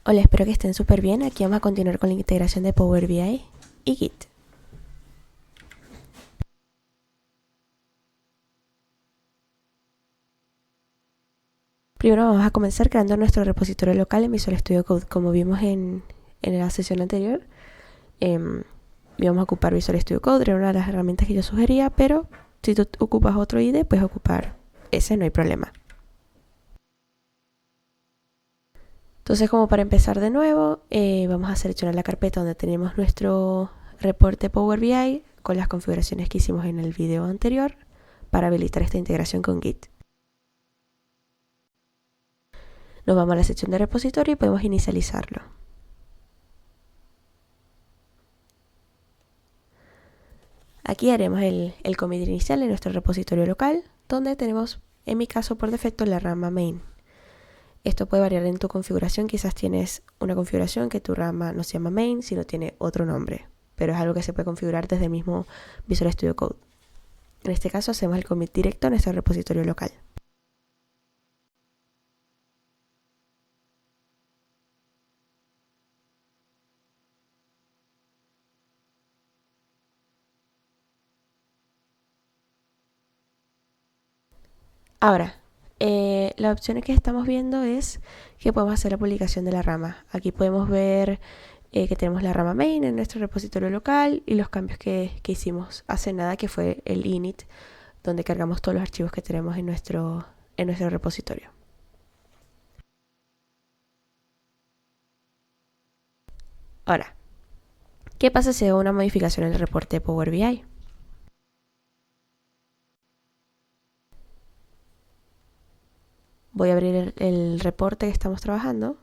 Hola, espero que estén súper bien. Aquí vamos a continuar con la integración de Power BI y Git. Primero vamos a comenzar creando nuestro repositorio local en Visual Studio Code. Como vimos en la sesión anterior, íbamos a ocupar Visual Studio Code, era una de las herramientas que yo sugería, pero si tú ocupas otro IDE, puedes ocupar ese, no hay problema. Entonces, como para empezar de nuevo, vamos a seleccionar la carpeta donde tenemos nuestro reporte Power BI con las configuraciones que hicimos en el video anterior para habilitar esta integración con Git. Nos vamos a la sección de repositorio y podemos inicializarlo. Aquí haremos el commit inicial en nuestro repositorio local, donde tenemos, en mi caso por defecto, la rama main. Esto puede variar en tu configuración, quizás tienes una configuración que tu rama no se llama main, sino tiene otro nombre, pero es algo que se puede configurar desde el mismo Visual Studio Code. En este caso hacemos el commit directo a nuestro repositorio local. Ahora, las opciones que estamos viendo es que podemos hacer la publicación de la rama. Aquí podemos ver que tenemos la rama main en nuestro repositorio local y los cambios que hicimos hace nada, que fue el init, donde cargamos todos los archivos que tenemos en nuestro repositorio. Ahora, ¿qué pasa si hago una modificación en el reporte de Power BI? Voy a abrir el reporte que estamos trabajando.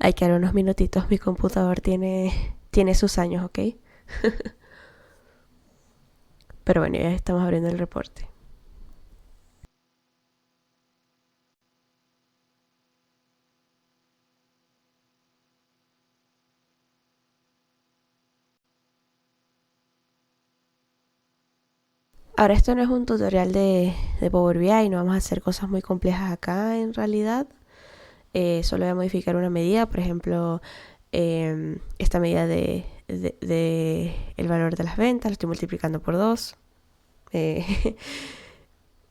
Hay que dar unos minutitos, mi computador tiene sus años, ¿ok? Pero bueno, ya estamos abriendo el reporte. Ahora, esto no es un tutorial de Power BI, no vamos a hacer cosas muy complejas acá en realidad. Solo voy a modificar una medida, por ejemplo, esta medida de el valor de las ventas, lo estoy multiplicando por 2.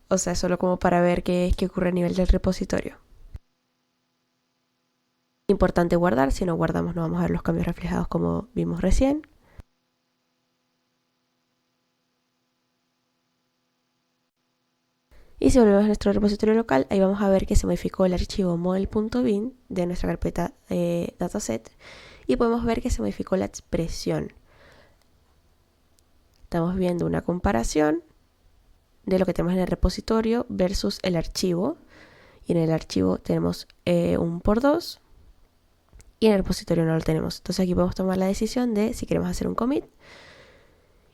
O sea, solo como para ver qué ocurre a nivel del repositorio. Importante guardar, si no guardamos no vamos a ver los cambios reflejados como vimos recién. Y si volvemos a nuestro repositorio local, ahí vamos a ver que se modificó el archivo model.bin de nuestra carpeta dataset y podemos ver que se modificó la expresión. Estamos viendo una comparación de lo que tenemos en el repositorio versus el archivo. Y en el archivo tenemos un por 2 y en el repositorio no lo tenemos. Entonces aquí podemos tomar la decisión de si queremos hacer un commit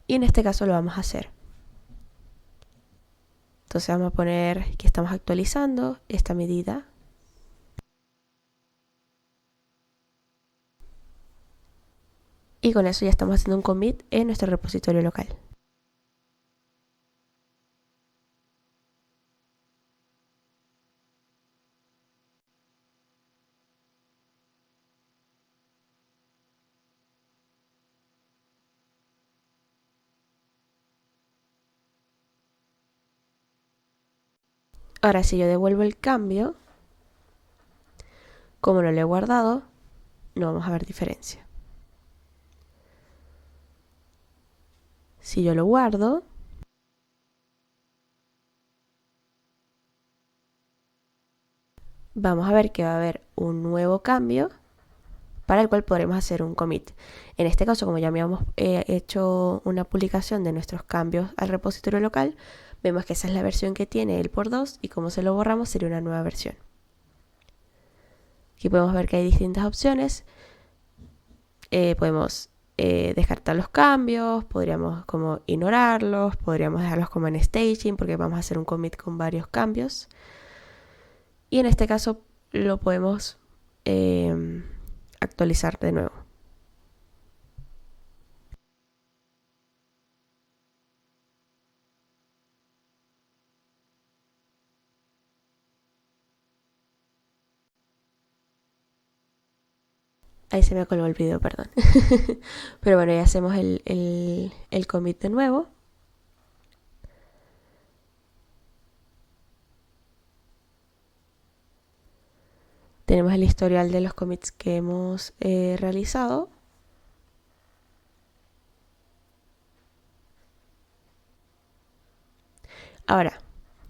y en este caso lo vamos a hacer. Entonces vamos a poner que estamos actualizando esta medida. Y con eso ya estamos haciendo un commit en nuestro repositorio local. Ahora si yo devuelvo el cambio, como no lo he guardado, no vamos a ver diferencia. Si yo lo guardo, vamos a ver que va a haber un nuevo cambio para el cual podremos hacer un commit. En este caso, como ya habíamos hecho una publicación de nuestros cambios al repositorio local, vemos que esa es la versión que tiene el por 2 y como se lo borramos sería una nueva versión. Aquí podemos ver que hay distintas opciones. Podemos descartar los cambios, podríamos como ignorarlos, podríamos dejarlos como en staging porque vamos a hacer un commit con varios cambios. Y en este caso lo podemos actualizar de nuevo. Ahí se me colgó el video, perdón. Pero bueno, ya hacemos el commit de nuevo. Tenemos el historial de los commits que hemos realizado. Ahora,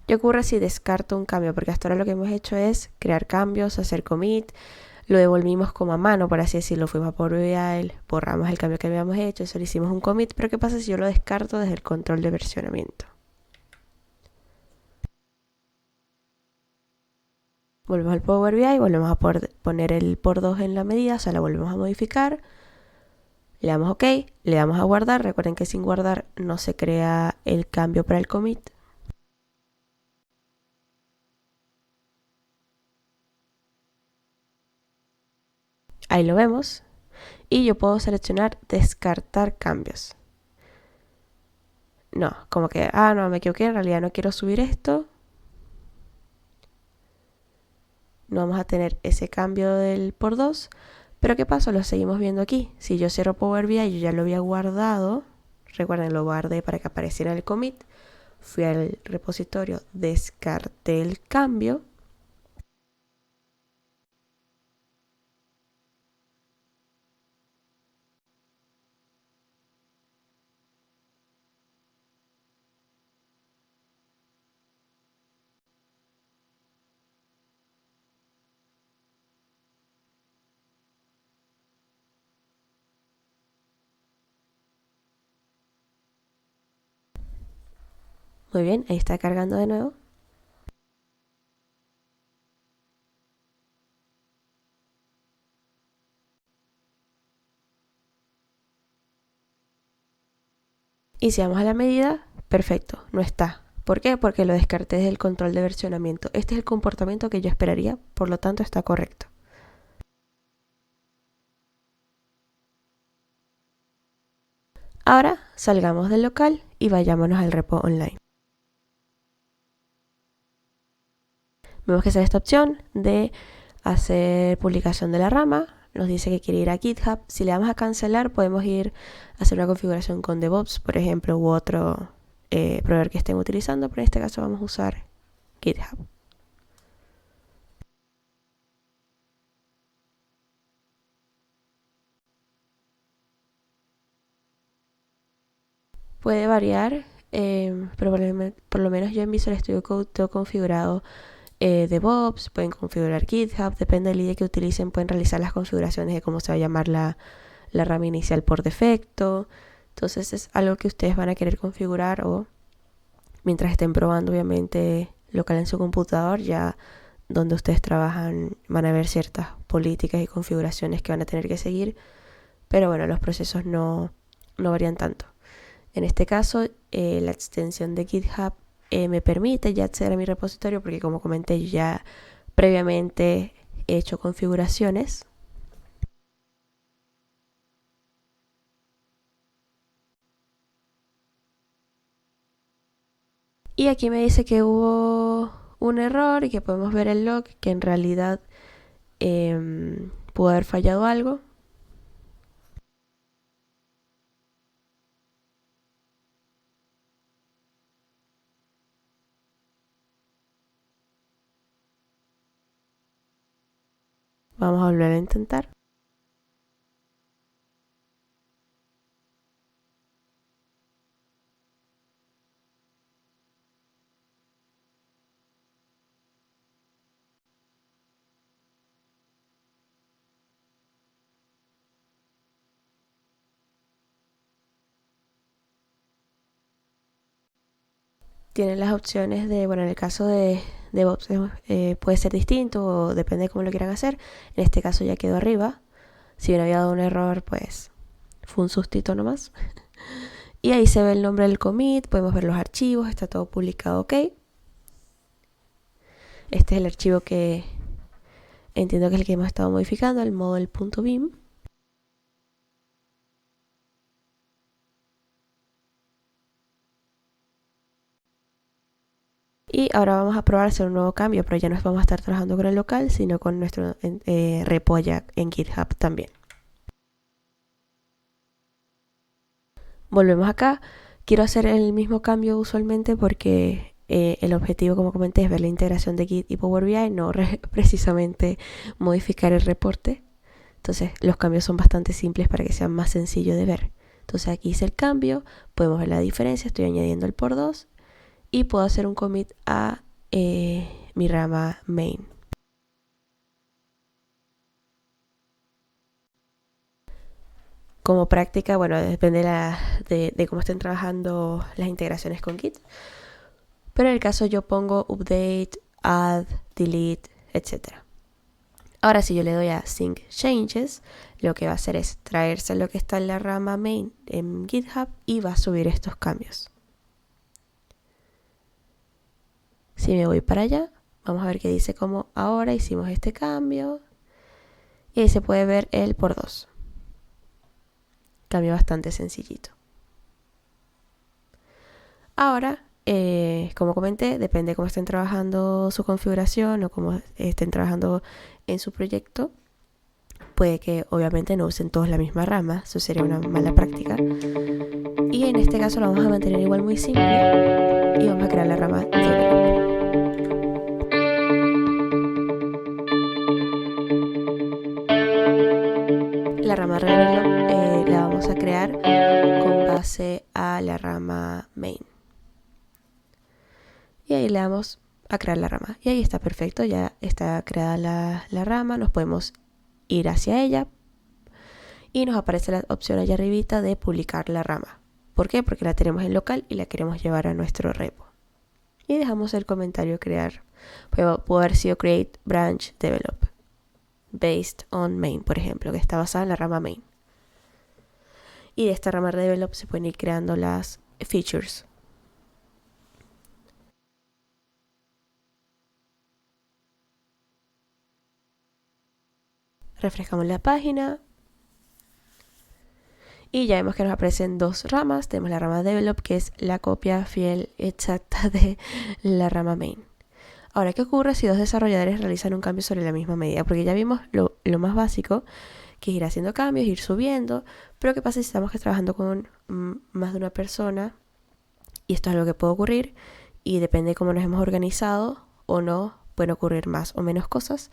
¿qué ocurre si descarto un cambio? Porque hasta ahora lo que hemos hecho es crear cambios, hacer commit, lo devolvimos como a mano, por así decirlo, fuimos a Power BI, borramos el cambio que habíamos hecho, eso le hicimos un commit, pero ¿qué pasa si yo lo descarto desde el control de versionamiento? Volvemos al Power BI, volvemos a poner el por 2 en la medida, o sea, la volvemos a modificar, le damos OK, le damos a guardar, recuerden que sin guardar no se crea el cambio para el commit. Ahí lo vemos. Y yo puedo seleccionar descartar cambios. No, como que, no, me equivoqué, en realidad no quiero subir esto. No vamos a tener ese cambio del por 2. Pero ¿qué pasa? Lo seguimos viendo aquí. Si yo cierro Power BI, yo ya lo había guardado. Recuerden, lo guardé para que apareciera en el commit. Fui al repositorio, descarté el cambio. Muy bien, ahí está cargando de nuevo. Y si vamos a la medida, perfecto, no está. ¿Por qué? Porque lo descarté desde el control de versionamiento. Este es el comportamiento que yo esperaría, por lo tanto está correcto. Ahora salgamos del local y vayámonos al repo online. Vemos que sale esta opción de hacer publicación de la rama. Nos dice que quiere ir a GitHub. Si le damos a cancelar, podemos ir a hacer una configuración con DevOps, por ejemplo, u otro proveedor que estén utilizando. Pero en este caso vamos a usar GitHub. Puede variar, pero por lo menos yo en Visual Studio Code tengo configurado DevOps, pueden configurar GitHub, depende del IDE que utilicen, pueden realizar las configuraciones de cómo se va a llamar la rama inicial por defecto. Entonces es algo que ustedes van a querer configurar o mientras estén probando obviamente local en su computador, ya donde ustedes trabajan van a ver ciertas políticas y configuraciones que van a tener que seguir, pero bueno, los procesos no varían tanto. En este caso, la extensión de GitHub me permite ya acceder a mi repositorio porque como comenté yo ya previamente he hecho configuraciones. Y aquí me dice que hubo un error y que podemos ver el log, que en realidad pudo haber fallado algo. Vamos a volver a intentar. Tienen las opciones de, bueno, en el caso de DevOps puede ser distinto o depende de cómo lo quieran hacer. En este caso ya quedó arriba. Si bien había dado un error, pues Fue un sustito nomás. Y ahí se ve el nombre del commit, podemos ver los archivos, está todo publicado, ok. Este es el archivo que entiendo que es el que hemos estado modificando, el model.bim. Y ahora vamos a probar hacer un nuevo cambio, pero ya no vamos a estar trabajando con el local, sino con nuestro repo allá en GitHub también. Volvemos acá. Quiero hacer el mismo cambio usualmente porque el objetivo, como comenté, es ver la integración de Git y Power BI, no precisamente modificar el reporte. Entonces los cambios son bastante simples para que sea más sencillo de ver. Entonces aquí hice el cambio, podemos ver la diferencia, estoy añadiendo el por 2 y puedo hacer un commit a mi rama main. Como práctica, bueno, depende de cómo estén trabajando las integraciones con Git. Pero en el caso yo pongo update, add, delete, etc. Ahora si yo le doy a sync changes, lo que va a hacer es traerse lo que está en la rama main en GitHub y va a subir estos cambios. Si me voy para allá, vamos a ver que dice como ahora hicimos este cambio. Y ahí se puede ver el por 2. Cambio bastante sencillito. Ahora, como comenté, depende de cómo estén trabajando su configuración o cómo estén trabajando en su proyecto. Puede que obviamente no usen todos la misma rama, eso sería una mala práctica. Y en este caso lo vamos a mantener igual muy simple y vamos a crear la rama develop. La rama develop la vamos a crear con base a la rama main. Y ahí le damos a crear la rama. Y ahí está perfecto, ya está creada la rama, nos podemos ir hacia ella y nos aparece la opción allá arribita de publicar la rama. ¿Por qué? Porque la tenemos en local y la queremos llevar a nuestro repo. Y dejamos el comentario crear. Puede haber sido create branch develop based on main, por ejemplo, que está basada en la rama main. Y de esta rama develop se pueden ir creando las features. Refrescamos la página y ya vemos que nos aparecen dos ramas. Tenemos la rama develop, que es la copia fiel exacta de la rama main. Ahora, ¿qué ocurre si dos desarrolladores realizan un cambio sobre la misma medida? Porque ya vimos lo más básico, que es ir haciendo cambios, ir subiendo. Pero ¿qué pasa si estamos trabajando con más de una persona? Y esto es algo que puede ocurrir y depende de cómo nos hemos organizado o no, pueden ocurrir más o menos cosas.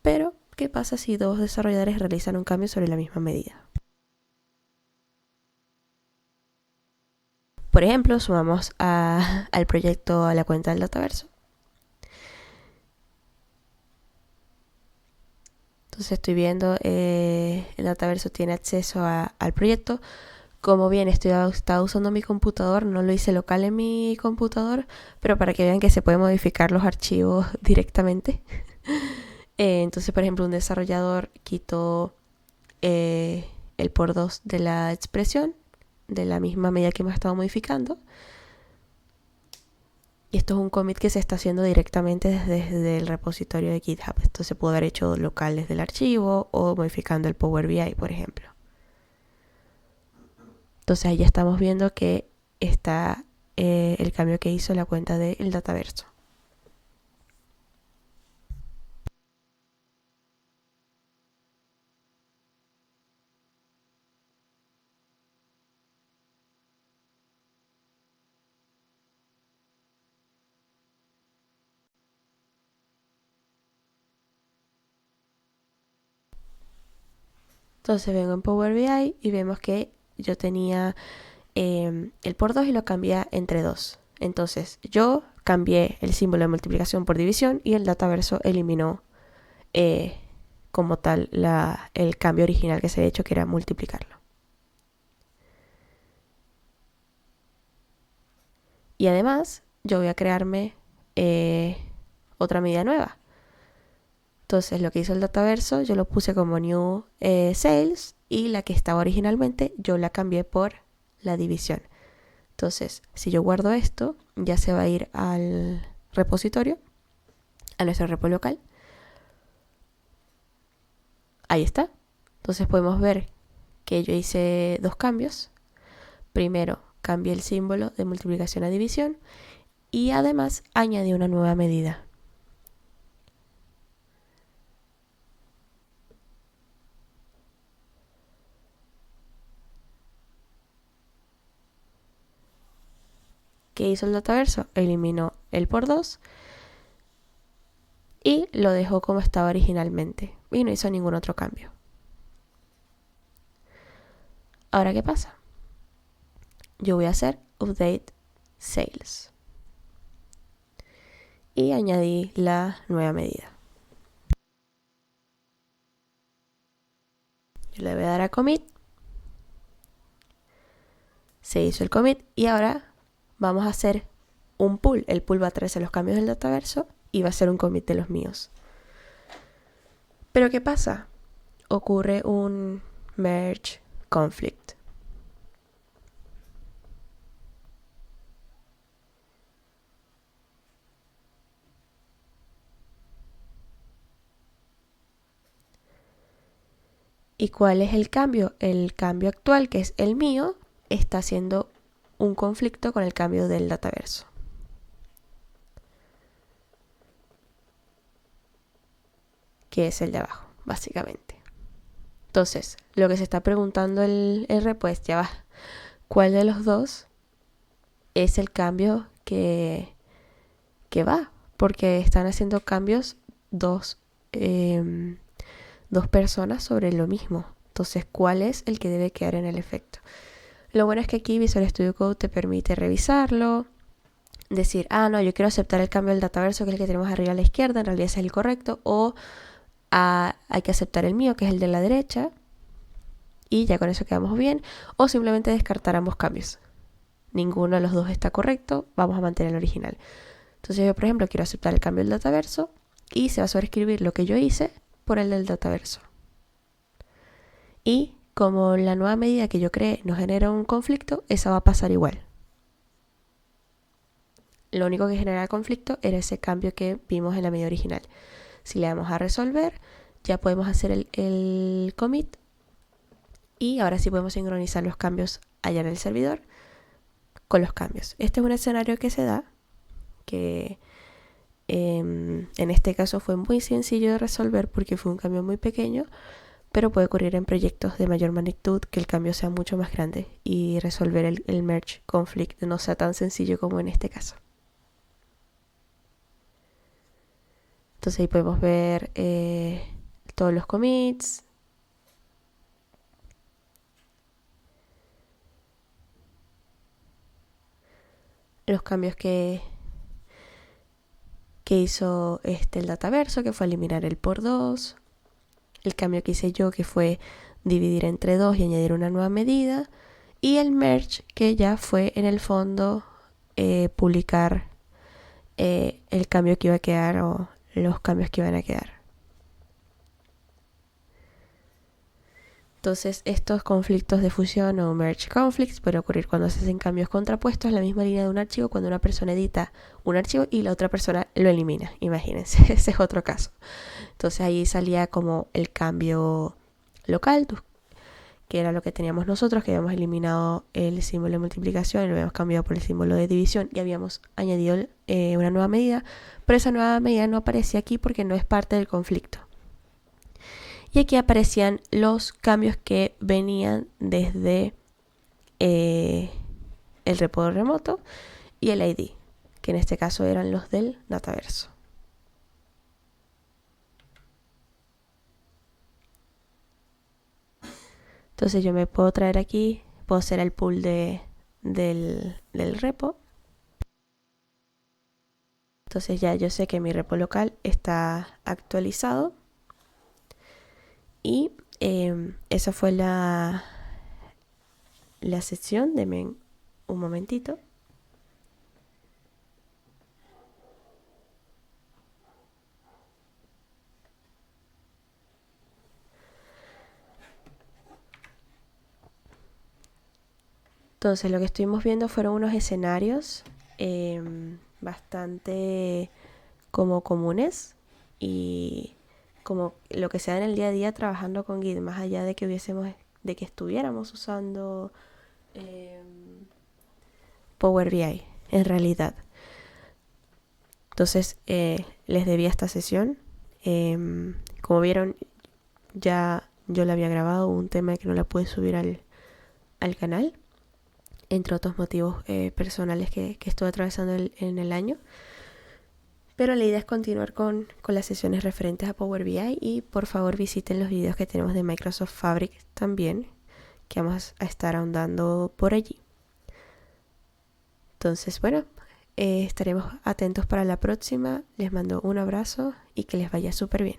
Pero, ¿qué pasa si dos desarrolladores realizan un cambio sobre la misma medida? Por ejemplo, sumamos al proyecto a la cuenta del Dataverso. Entonces estoy viendo, el Dataverso tiene acceso al proyecto. Como bien estaba usando mi computador, no lo hice local en mi computador, pero para que vean que se pueden modificar los archivos directamente. Entonces, por ejemplo, un desarrollador quitó el por 2 de la expresión, de la misma medida que hemos estado modificando. Y esto es un commit que se está haciendo directamente desde el repositorio de GitHub. Esto se puede haber hecho local desde el archivo o modificando el Power BI, por ejemplo. Entonces ahí ya estamos viendo que está el cambio que hizo la cuenta del Dataverso. Entonces vengo en Power BI y vemos que yo tenía el por 2 y lo cambié entre 2. Entonces yo cambié el símbolo de multiplicación por división y el Dataverso eliminó como tal el cambio original que se había hecho, que era multiplicarlo. Y además yo voy a crearme otra medida nueva. Entonces lo que hizo el Dataverso, yo lo puse como new sales y la que estaba originalmente yo la cambié por la división. Entonces, si yo guardo esto, ya se va a ir al repositorio, a nuestro repo local. Ahí está. Entonces podemos ver que yo hice dos cambios. Primero, cambié el símbolo de multiplicación a división y además añadí una nueva medida. ¿Qué hizo el Dataverso? Eliminó el por 2 y lo dejó como estaba originalmente y no hizo ningún otro cambio. Ahora, ¿qué pasa? Yo voy a hacer update sales y añadí la nueva medida. Yo le voy a dar a commit. Se hizo el commit y ahora vamos a hacer un pull. El pull va a traerse los cambios del Dataverso y va a ser un commit de los míos. Pero ¿qué pasa? Ocurre un merge conflict. ¿Y cuál es el cambio? El cambio actual, que es el mío, está haciendo un conflicto con el cambio del Dataverso. Que es el de abajo, básicamente. Entonces, lo que se está preguntando el repo es, ya va, ¿cuál de los dos es el cambio que va? Porque están haciendo cambios dos personas sobre lo mismo. Entonces, ¿cuál es el que debe quedar en el efecto? Lo bueno es que aquí Visual Studio Code te permite revisarlo, decir, no, yo quiero aceptar el cambio del Dataverso, que es el que tenemos arriba a la izquierda, en realidad ese es el correcto, o hay que aceptar el mío, que es el de la derecha, y ya con eso quedamos bien, o simplemente descartar ambos cambios. Ninguno de los dos está correcto, vamos a mantener el original. Entonces yo, por ejemplo, quiero aceptar el cambio del Dataverso y se va a sobreescribir lo que yo hice por el del Dataverso. Y como la nueva medida que yo creé nos genera un conflicto, esa va a pasar igual. Lo único que genera el conflicto era ese cambio que vimos en la medida original. Si le damos a resolver, ya podemos hacer el commit y ahora sí podemos sincronizar los cambios allá en el servidor con los cambios. Este es un escenario que se da, que en este caso fue muy sencillo de resolver porque fue un cambio muy pequeño, pero puede ocurrir en proyectos de mayor magnitud que el cambio sea mucho más grande y resolver el merge conflict no sea tan sencillo como en este caso. Entonces ahí podemos ver todos los commits. Los cambios que hizo el Dataverso, que fue eliminar el por 2. El cambio que hice yo, que fue dividir entre 2 y añadir una nueva medida. Y el merge, que ya fue en el fondo publicar el cambio que iba a quedar o los cambios que iban a quedar. Entonces, estos conflictos de fusión o merge conflicts pueden ocurrir cuando se hacen cambios contrapuestos en la misma línea de un archivo, cuando una persona edita un archivo y la otra persona lo elimina. Imagínense, ese es otro caso. Entonces ahí salía como el cambio local, que era lo que teníamos nosotros, que habíamos eliminado el símbolo de multiplicación y lo habíamos cambiado por el símbolo de división y habíamos añadido una nueva medida, pero esa nueva medida no aparecía aquí porque no es parte del conflicto. Y aquí aparecían los cambios que venían desde el repo remoto y el ID, que en este caso eran los del Dataverso. Entonces yo me puedo traer aquí, puedo hacer el pull del repo. Entonces ya yo sé que mi repo local está actualizado. Y esa fue la sección. Denme un momentito. Entonces, lo que estuvimos viendo fueron unos escenarios bastante como comunes y como lo que se da en el día a día trabajando con Git, más allá de que de que estuviéramos usando eh, Power BI en realidad. Entonces, les debía esta sesión. Como vieron, ya yo la había grabado, un tema que no la pude subir al canal, entre otros motivos personales que estuve atravesando en el año. Pero la idea es continuar con las sesiones referentes a Power BI y por favor visiten los videos que tenemos de Microsoft Fabric también, que vamos a estar ahondando por allí. Entonces, bueno, estaremos atentos para la próxima. Les mando un abrazo y que les vaya súper bien.